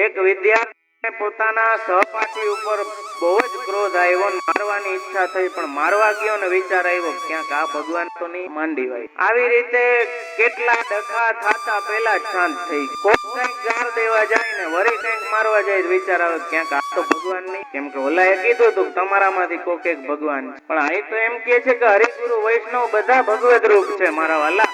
એક વિદ્યાર્થીને પોતાના સહપાઠી ઉપર બહુ જ ક્રોધ આવ્યો, મારવાની ઈચ્છા થઈ, પણ મારવા ગયો ને વિચાર આવ્યો ક્યાંક આ ભગવાન તો નહીં માંડી હોય. આવી રીતે કેટલા ડખા થાતા પહેલા જ શાંત થઈ. કોક કંઈક ગાર દેવા જાય ને વળી કંઈક મારવા જાય વિચાર આવે ક્યાંક આ તો ભગવાન નહીં, કેમ કે ઓલાએ કીધું હતું તમારામાંથી કોક એક ભગવાન છે, પણ આ તો એમ કે છે કે હરિગુરુ વૈષ્ણવ બધા ભગવદ રૂપ છે મારા વાલા.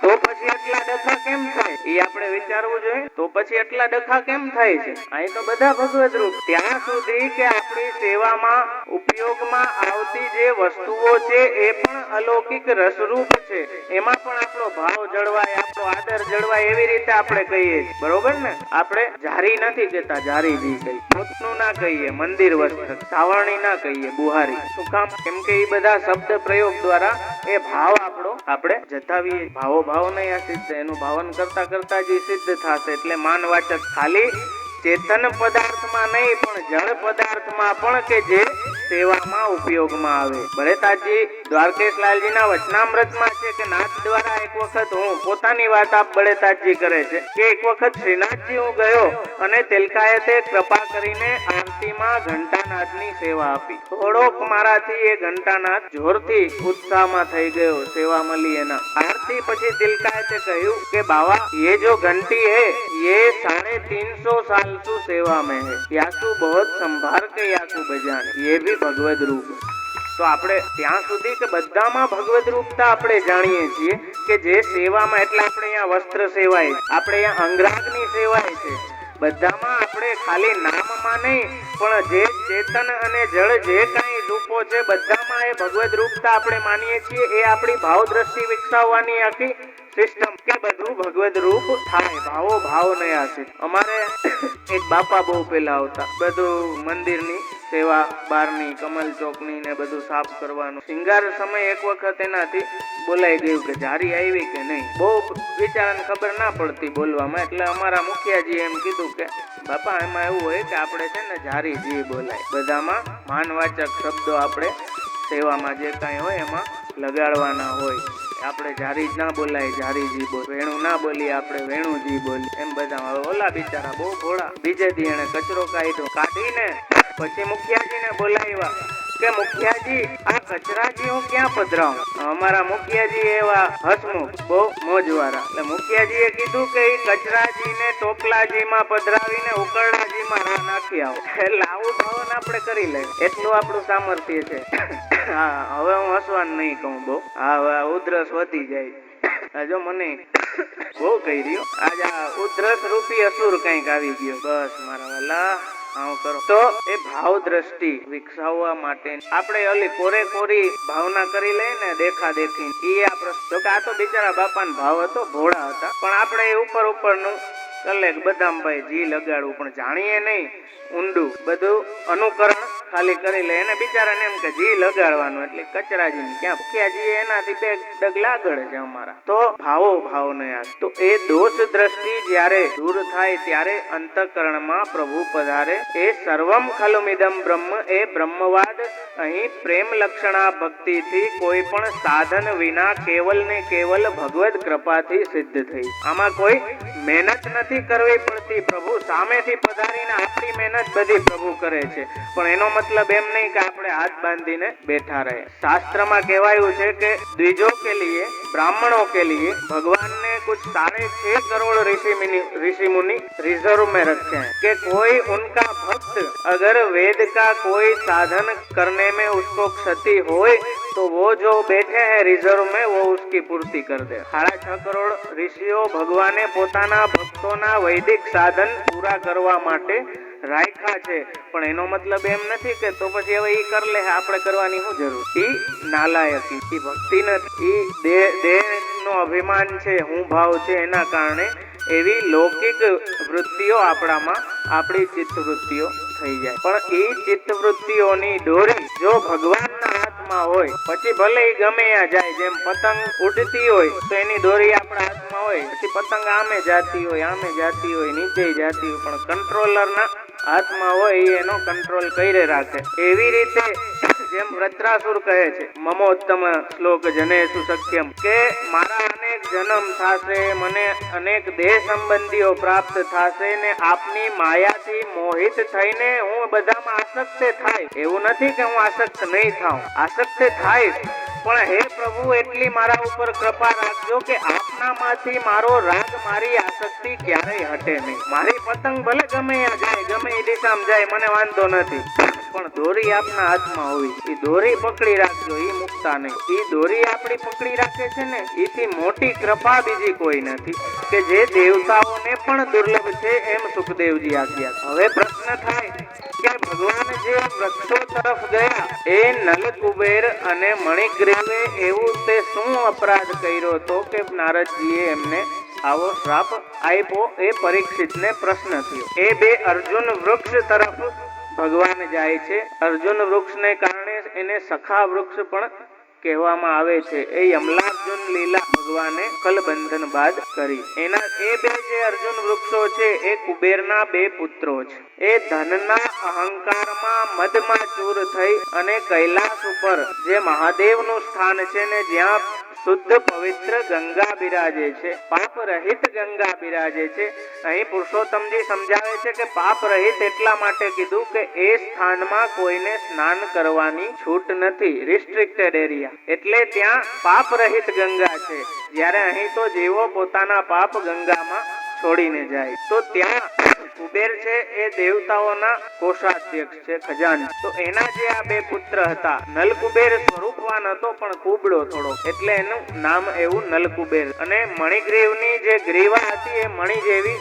તો પછી એટલા ડખા કેમ થાય એ આપણે વિચારવું જોઈએ. તો પછી એટલા ડખા કેમ થાય છે? અહીં તો બધા ભગવદ રૂપ. ત્યાં સુધી કે આપણી સેવામાં ઉપયોગમાં આવતી જે વસ્તુઓ છે એ પણ અલૌકિક રસરૂપ છે, એમાં પણ આપણો ભાવ જળવાય, આપણો આદર જળવાય, એવી રીતે આપણે કહીએ છીએ, બરોબર ને? આપણે જારી નથી કહેતા, જારીજી કહીએ, પોતનું ના કહીએ, મંદિર વસ્ત્ર, સાવરણી ના કહીએ, બુહારી. શું કામ? કેમ કે એ બધા શબ્દ પ્રયોગ દ્વારા એ ભાવ આપણો આપણે જતાવીએ. ભાવ નહીં આ સિદ્ધ, એનું ભાવન કરતા કરતા જ સિદ્ધ થશે. એટલે માનવાચક ખાલી ચેતન પદાર્થમાં નહીં પણ જળ પદાર્થમાં પણ કે જે સેવામાં ઉપયોગમાં આવે. ભરેતાજી દ્વારકેશલાલજીના વચનામૃતમાં છે કે નાથ દ્વારા એક વખત હું પોતાની વાત આપ બળેતાજી કરે છે કે એક વખત શ્રીનાથજી હું ગયો અને તિલકાયતે કૃપા કરીને આરતીમાં ઘંટાનાથની સેવા આપી. થોડોક મારાથી એ ઘંટાનાથ જોરથી ઉત્સાહમાં થઈ ગયો, સેવા મળી એના. આરતી પછી તિલકાયતે કહ્યું કે બાવા ये जो घंटी है ये 350 साल से सेवा में है, यासु बहुत संभार के यासु बजाने, ये भी भगवद रूप. તો આપણે ત્યાં સુધી કે બધામાં ભગવદ રૂપતા આપણે જાણીએ છીએ કે જે સેવામાં, એટલે આપણે અહીંયા વસ્ત્ર સેવાય, આપણે અહીંયા અંગરાગની સેવાય છે, બધામાં આપણે ખાલી નામમાં નહીં પણ જે ચેતન અને જળ જે કાંઈ રૂપો છે બધામાં એ ભગવદ રૂપતા આપણે માનીએ છીએ. એ આપણી ભાવ દ્રષ્ટિ વિકસાવવાની આખી સિસ્ટમ કે બધું ભગવદ રૂપ થાય, ભાવો ભાવ નયા છે. અમારે એક બાપા બહુ પેલા આવતા, બધું મંદિરની સેવા, બારની કમલ ચોકની ને બધું સાફ કરવાનું. શિંગાર સમય એક વખત એનાથી બોલાઈ ગયું કે જારી આવી કે નહીં. બહુ વિચારાને ખબર ના પડતી બોલવામાં, એટલે અમારા મુખિયાજી એમ કીધું કે બાપા એમાં એવું હોય કે આપણે છે ને જારી જી બોલાય, બધામાં માનવાચક શબ્દો આપણે સેવામાં જે કાંઈ હોય એમાં લગાડવાના હોય. આપણે જારી જ ના બોલાય, જારીજી બોલ. વેણું ના બોલીએ, આપણે વેણુજી બોલીએ, એમ બધા. ઓલા બિચારા બહુ ભોળા, બીજે દી એને કચરો કાઢીને પછી મુખિયાજીને બોલાવ્યા કે મુખિયાજી આ કચરાજી હું ક્યાં પધરાવું? અમારા મુખિયાજી એવા હસમુખ, બહુ મોજવાળા. એટલે મુખિયાજીએ કીધું કે એ કચરાજીને ટોપલાજીમાં પધરાવીને ઉકરડાજીમાં નાખી આવો. એટલે આવું ભાવન આપણે કરી લઈએ, એટલું આપણું સામર્થ્ય છે. હા, હવે હું હસવાનું નહીં કહું બહુ. હા, ઉધરસ વધી જાય. જો મને બહુ કહી રહ્યો આજ આ ઉધરસ રૂપી અસુર કઈક આવી ગયો. બસ મારા વાલા તો એ ભાવ દ્રષ્ટિ વિકસાવવા માટે આપણે ઓલી કોરી ભાવના કરી લઈએ ને દેખા દેખી, એ આપણે આ તો બિચારા બાપાનો ભાવ હતો, ભોળા હતા, પણ આપણે એ ઉપરનું કલે બદામભાઈ જી લગાડવું પણ જાણીએ નહીં, ઊંડું બધું અનુકરણ ખાલી કરી લે. એને બિચારાને એમ કે જી લગાડવાનું, એટલે કચરાજી ક્યાં મુખિયાજી એનાથી બે ડગલા આગળ છે અમારા. તો ભાવ ને તો એ દોષ દ્રષ્ટિ જ્યારે દૂર થાય ત્યારે અંતઃકરણમાં પ્રભુ પધારે. એ સર્વમ ખલુમિદમ બ્રહ્મ, એ બ્રહ્મવાદ અહીં પ્રેમ લક્ષણા ભક્તિથી કોઈ પણ સાધન વિના કેવલ ને કેવલ ભગવદ કૃપાથી સિદ્ધ થઈ. આમાં કોઈ મહેનત નથી કરવી પડતી, પ્રભુ સામેથી પધારીને આપણી મહેનત બધી પ્રભુ કરે છે. પણ એનો મતલબ એમ નહીં કે આપણે હાથ બાંધીને બેઠા રહે. શાસ્ત્રમાં કહેવાયું છે કે દ્વિજો કે लिए, ब्राह्मणों के लिए भगवान ने कुछ 6.5 करोड़ ऋषि मुनि रिजर्व में रखे हैं कि कोई उनका भक्त अगर वेद का कोई साधन करने में उसको क्षति होए तो वो जो बैठे हैं रिजर्व में वो उसकी पूर्ति कर दे. 6.5 करोड़ ऋषिઓ ભગવાને પોતાના ભક્તોના વૈદિક સાધન પૂરા કરવા માટે રાખ્યા છે. પણ એનો મતલબ એમ નથી કે તો પછી હવે ઈ કર લે, આપણે કરવાની શું જરૂર? ઈ નાલાયકી, ઈ ભક્તિ નથી, ઈ દેહ નો અભિમાન છે, હું ભાવ છે, એના કારણે એવી લૌકિક વૃત્તિઓ આપણામાં, આપણી ચિત્ત વૃત્તિઓ થઈ જાય. પણ એ ચિત્ત વૃત્તિઓની દોરી જો ભગવાનના હાથમાં હોય પછી ભલે એ ગમે ત્યાં જાય, જેમ પતંગ ઉડતી હોય તો એની દોરી આપણા હાથમાં હોય, પછી પતંગ આમે જાતી હોય, નીચે જાતી હોય, પણ કંટ્રોલરના હાથમાં હોય, એનો કંટ્રોલ કરી રાખે. એવી રીતે જેમ વૃત્રાસુર કહે છે મમોત્તમ શ્લોક જનેષુ સખ્યમ, કે મારા અનેક જન્મ થશે, મને અનેક દેહ સંબંધીઓ પ્રાપ્ત થશે ને આપની માયાથી મોહિત થઈને હું બધામાં આસક્ત થાય. એવું નથી કે હું આસક્ત નહીં થાઉં, આસક્ત થાય, પણ હે પ્રભુ એટલી મારા ઉપર કૃપા રાખજો કે આપનામાંથી મારો રાગ, મારી આસક્તિ ક્યારેય હટે નહીં. મારી પતંગ ભલે ગમે જાય, ગમે એ દિશામાં જાય, મને વાંધો નથી, પણ દોરી આપના હાથમાં હોવી, એ દોરી પકડી રાખજો, એ મુકતા નહીં. એ દોરી આપણી પકડી રાખે છે ને, એથી મોટી કૃપા બીજી કોઈ નથી, કે જે દેવતાઓને પણ દુર્લભ છે, એમ સુખદેવજી આજ્ઞા. હવે પ્રશ્ન થાય કે ભગવાન જે વૃક્ષો તરફ ગયા એ નલ કુબેર અને મણિગ્રીવે એવું તે શું અપરાધ કર્યો હતો કે નારદજીએ એમને આવો શ્રાપ આપ્યો? એ પરીક્ષિતને પ્રશ્ન થયો. એ બે અર્જુન વૃક્ષ તરફ ભગવાન જાય છે. અર્જુન વૃક્ષને કારણે એને સખા વૃક્ષ પણ કહેવામાં આવે છે. એ યમલાર્જુન લીલા ભગવાને કલબંધન બાદ કરી. એના એ બે જે અર્જુન વૃક્ષો છે એ કુબેરના બે પુત્રો છે. એ ધનના અહંકારમાં મદમાં ચૂર થઈ અને કૈલાસ ઉપર જે મહાદેવનું સ્થાન છે ને, જ્યાં શુદ્ધ પવિત્ર ગંગા બિરાજે છે, પાપ રહિત ગંગા બિરાજે છે. અહીં પુરુષોત્તમજી સમજાવે છે કે પાપ રહિત એટલા માટે કીધું કે એ સ્થાનમાં કોઈને સ્નાન કરવાની છૂટ નથી, રિસ્ટ્રિક્ટેડ એરિયા, એટલે ત્યાં પાપ રહિત ગંગા છે. જ્યારે અહીં તો જીવો પોતાના પાપ ગંગામાં છોડીને જાય. તો ત્યાં કુબેર છે એ દેવતાઓના કોષાધ્યક્ષ છે, ખજાન. તો એના જે આ બે પુત્ર હતા, નલકુબેર સ્વરૂપવાન હતો પણ કુબડો થોડો, એટલે એનું નામ એવું નલકુબેર. અને મણિગ્રીવની જે ગ્રીવા હતી એ મણિ જેવી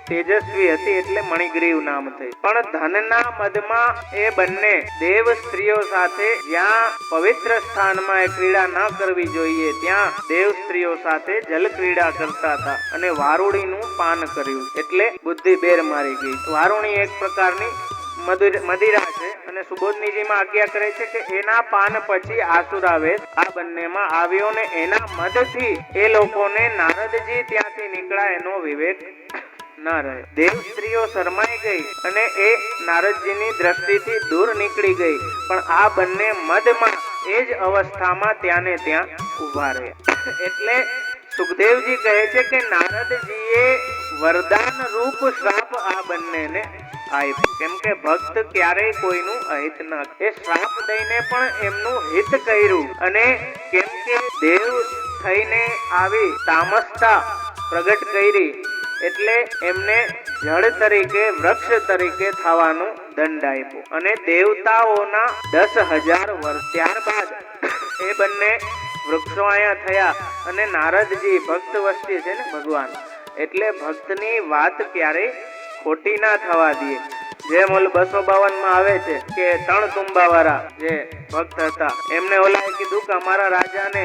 તેજસ્વી હતી, એટલે મણિગ્રીવ નામ થઈ. પણ ધનના મદમાં એ બંને દેવ સ્ત્રીઓ સાથે, જ્યાં પવિત્ર સ્થાનમાં એ ક્રીડા ન કરવી જોઈએ, ત્યાં દેવ સ્ત્રીઓ સાથે જલ ક્રીડા કરતા હતા અને વારુણીનું પાન કર્યું, એટલે બુદ્ધિ બેર મારી ગઈ. વારુણી એક પ્રકારની મદિરા છે અને સુબોધનીજીમાં આજ્ઞા કરે છે કે એના પાન પછી આસુરાવેશ આ બંનેમાં આવ્યો ને એના મદથી એ લોકોને નારદજી ત્યાંથી નીકળ્યા એનો વિવેક ન રહે. દેવ સ્ત્રીઓ શરમાઈ ગઈ અને એ નારદજીની દ્રષ્ટિથી દૂર નીકળી ગઈ, પણ આ બંને મદમાં એ જ અવસ્થામાં ત્યાં ને ત્યાં ઉભા રહ્યા. એટલે સુખદેવજી કહે છે કે નારદજીએ વરદાન રૂપ શ્રાપ આ બંનેને આપ્યું, કેમ કે ભક્ત ક્યારેય કોઈનું અહિત ન કરે. એ શ્રાપ દઈને પણ એમનું હિત કર્યું, અને કેમ કે દેવ થઈને આવી તામસતા પ્રગટ કરી, એટલે એમને જળ તરીકે, વૃક્ષ તરીકે થવાનું દંડ આપ્યો અને દેવતાઓના 10,000 વર્ષ ત્યારબાદ એ બંને વૃક્ષો અહીંયા થયા. અને નારદજી ભક્ત વસ્તી છે ને ભગવાન, એટલે ભક્તની વાત ક્યારેય ખોટી ના થવા દે. જેમ ઓલ 252 માં આવે છે કે 3 તુંબા વાળા જે ભક્ત હતા, એમને ઓલાએ કીધું કે અમારા રાજાને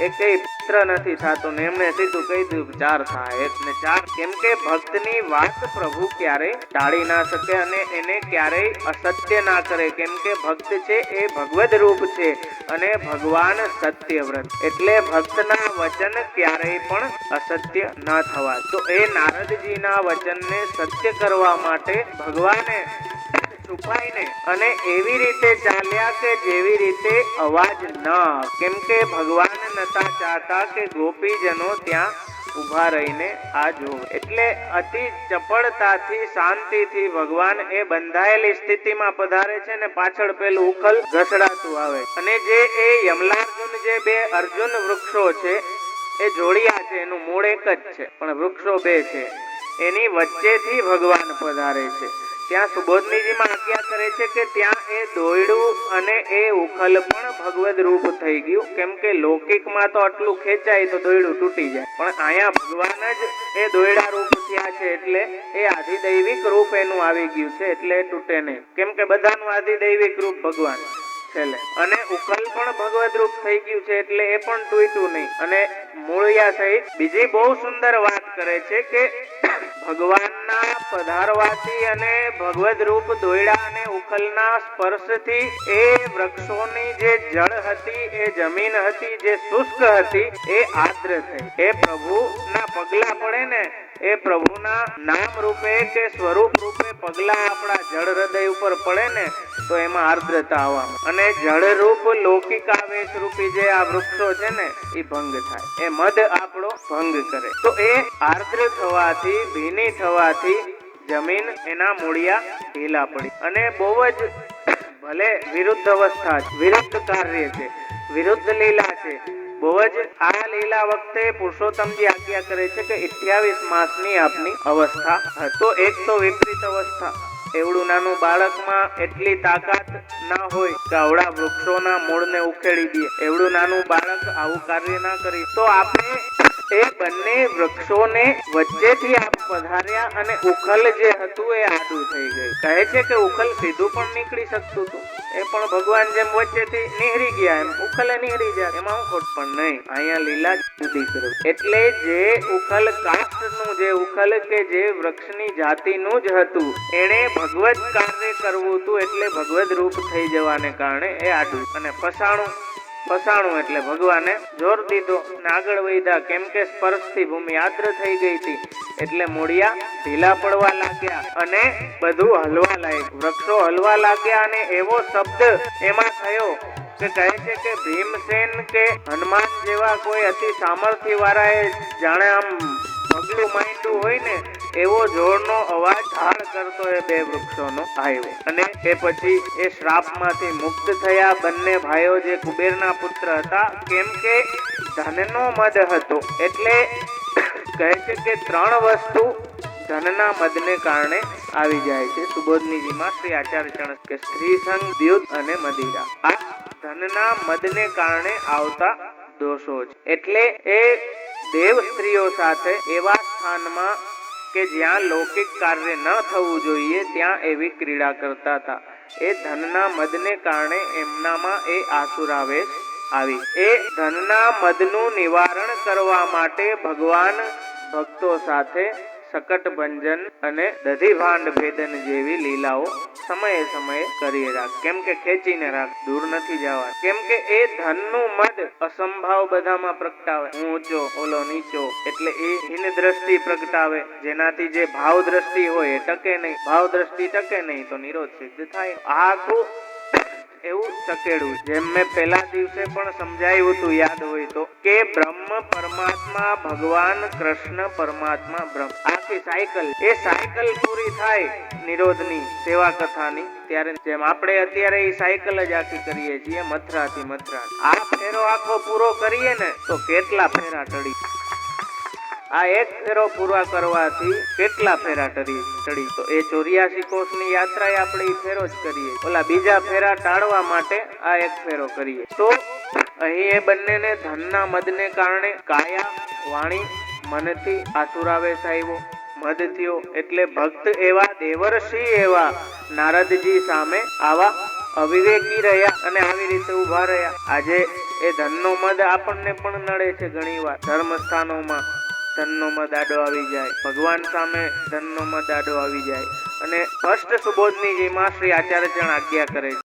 એકેય પુત્ર નથી થતો, ને એમને સીધું કહી દીધું 4 થાય, 1 ને 4. કેમ કે ભક્તની વાત પ્રભુ ક્યારેય ટાળી ના શકે અને એને ક્યારેય અસત્ય ના કરે, કેમ કે ભક્ત છે એ ભગવદ રૂપ છે અને ભગવાન સત્યવ્રત, એટલે ભક્તના વચન ક્યારેય પણ અસત્ય ન થવા. તો એ નારદજીના વચનને સત્ય કરવા માટે ભગવાને છુપાઈને અને એવી રીતે ચાલ્યા કે જેવી રીતે અવાજ ન, કેમ કે ભગવાન નતા ચાહતા કે ગોપીજનો ત્યાં ઉભા રહીને આ જોવે, એટલે અતિ ચપળતાથી, શાંતિથી ભગવાન એ બંધાયેલી સ્થિતિમાં પધારે છે ને પાછળ પેલું ઉખલ ઘસડાતું આવે. અને જે એ યમલાર્જુન જે બે અર્જુન વૃક્ષો છે એ જોડિયા છે, એનું મૂળ એક જ છે પણ વૃક્ષો બે છે, એની વચ્ચેથી ભગવાન પધારે છે. ત્યાં સુબોધનીજીમાં આજ્ઞા કરે છે કે ત્યાં એ દોયડું અને એ ઉખલ પણ ભગવદ રૂપ થઈ ગયું, કેમ કે લૌકિકમાં તો આટલું ખેંચાય તો દોયડું તૂટી જાય, પણ અહીંયા ભગવાન જ એ દોયડા રૂપ થયા છે, એટલે એ આધિદૈવિક રૂપ એનું આવી ગયું છે, એટલે તૂટે નહીં, કેમ કે બધાનું આધિદૈવિક રૂપ ભગવાન છેલ્લે. અને ઉખલ પણ ભગવદ રૂપ થઈ ગયું છે, એટલે એ પણ તૂટ્યું નહીં. અને મૂળિયા સહિત બીજી બહુ સુંદર વાત કરે છે કે ભગવાનના ભગવાનના પધારવાથી અને ભગવદ રૂપ દોયડા અને ઉખલના સ્પર્શથી એ વૃક્ષોની જે જળ હતી, એ જમીન હતી, જે શુષ્ક હતી, એ આર્દ્ર થઈ. એ પ્રભુના પગલા પડે ને, એ પ્રભુના નામ રૂપે કે સ્વરૂપ રૂપે પગલા આપણા જળ હૃદય ઉપર પડે ને, તો એમાં આર્દ્રતા આવવામાં અને જળરૂપ લૌકિક આવેશ રૂપી જે આ વૃક્ષો છે ને, એ ભંગ થાય. એ મધ આપણો ભંગ કરે. તો એ આર્દ્ર થવાથી, ભીની થવાથી જમીન એના મૂળિયા ઢીલા પડી અને બહુ જ ભલે વિરુદ્ધ અવસ્થા છે, વિરુદ્ધ કાર્ય છે, વિરુદ્ધ લીલા છે. બહુ જ આ લીલા વખતે પુરુષોત્તમજી આજ્ઞા કરે છે કે 28 માસની આપની અવસ્થા હતો. એક તો વિપરીત અવસ્થા, એવડું નાનું બાળકમાં એટલી તાકાત ના હોય કે આવડા વૃક્ષોના મૂળને ઉખેડી દે. એવડું નાનું બાળક આવું કાર્ય ના કરી. તો આપણે એ બંને વૃક્ષોને વચ્ચેથી આપ પધાર્યા અને ઉખલ જે હતું એ આડું થઈ ગયું. કહે છે કે ઉખલ સીધું પણ નીકળી શકતું હતું, એ પણ ભગવાન જેમ વચ્ચેથી નીહરી ગયા એમ ઉખલે નીહરી જાય, એમાં હું ખોટ. પણ નહીં, અહીંયા લીલા જુદી કરી. એટલે જે ઉખલ કાષ્ટનું, જે ઉખલ કે જે વૃક્ષની જાતિનું જ હતું, એણે ભગવત કાર્ય કરવું હતું, એટલે ભગવદ રૂપ થઈ જવાને કારણે એ આડું અને ફસાણું એટલે ભગવાને જોર દીધો ને આગળ વધ્યા. કેમ કે સ્પર્શથી ભૂમિ આદ્ર થઈ ગઈ હતી, એટલે મૂળિયા ઢીલા પડવા લાગ્યા અને બધું હલવા લાગ્યું. વૃક્ષો હલવા લાગ્યા અને એવો શબ્દ એમાં થયો કે કહે છે કે ભીમસેન કે હનુમાન જેવા કોઈ અતિ સામર્થ્ય વાળાએ જાણે આમ પગલું માંડ્યું હોય ને, એવો જોરનો અવાજ ધાળ કરતો એ બે વૃક્ષોનો આવ્યો. અને એ પછી એ શ્રાપમાંથી મુક્ત થયા બંને ભાઈઓ, જે કુબેરના પુત્ર હતા. કેમ કે ધનનો મદ હતો. એટલે કહે છે કે 3 વસ્તુ ધનના મદને કારણે આવી જાય છે. સુબોધનીજીમાં શ્રી આચાર્ય ચણક કે સ્ત્રી સંગ, દ્યુત અને મદિરા, આ ધનના મદને કારણે આવતા દોષો છે. એટલે એ દેવ સ્ત્રીઓ સાથે એવા સ્થાનમાં કે જ્યાં લૌકિક કાર્ય ન થવું જોઈએ, ત્યાં એવી ક્રીડા કરતા હતા. એ ધનના મદને કારણે એમનામાં એ આસુરાવેશ આવી. એ ધનના મદનું નિવારણ કરવા માટે ભગવાન ભક્તો સાથે શકટ ભંજન અને દધી ભાંડ ભેદન જેવી લીલાઓ સમયે સમયે કરી રાખ. કેમ કે ખેંચીને રાખ, દૂર નથી જવા. કેમ કે એ ધનનું મદ અસંભાવ બધામાં પ્રગટાવે. હું ઊંચો, ઓલો નીચો, એટલે એ હીન દ્રષ્ટિ પ્રગટાવે, જેનાથી જે ભાવ દ્રષ્ટિ હોય એ ટકે નહીં. ભાવ દ્રષ્ટિ ટકે નહીં તો નિરોધ સિદ્ધ થાય. આખું એવું ચકેડું. જેમ મેં પહેલા દિવસે પણ સમજાવ્યું હતું, યાદ હોય તો, કે બ્રહ્મ પરમાત્મા ભગવાન, કૃષ્ણ પરમાત્મા બ્રહ્મ, આખી સાયકલ. એ સાયકલ પૂરી થાય નિરોધની સેવા કથાની, ત્યારે જેમ આપણે અત્યારે એ સાયકલ જ આખી કરીએ છીએ, મથરાથી મથરા. આ ફેરો આખો પૂરો કરીએ ને તો કેટલા ફેરા ટળી. આ એક ફેરો પૂરા કરવાથી કેટલા ફેરા ટળી. તો એ 84 કોષની યાત્રા આપણે એ ફેરો જ કરીએ. ઓલા બીજા ફેરા ટાળવા માટે આ એક ફેરો કરીએ. તો અહીં એ બંનેને ધનના મદને કારણે કાયા, વાણી, મનથી આસુરાવેશ આવ્યો, મદ થયો. એટલે ભક્ત એવા, દેવર્ષિ એવા નારદજી સામે આવા અવિવેકી રહ્યા અને આવી રીતે ઉભા રહ્યા. આજે એ ધનનો મદ આપણને પણ નડે છે ઘણી વાર. ધર્મ સ્થાનોમાં ધનનો મદ આડો આવી જાય, ભગવાન સામે ધનનો મદ આડો આવી જાય. અને સ્પષ્ટ સુબોધનીજીમાં શ્રી આચાર્ય ચરણ આજ્ઞા કરે છે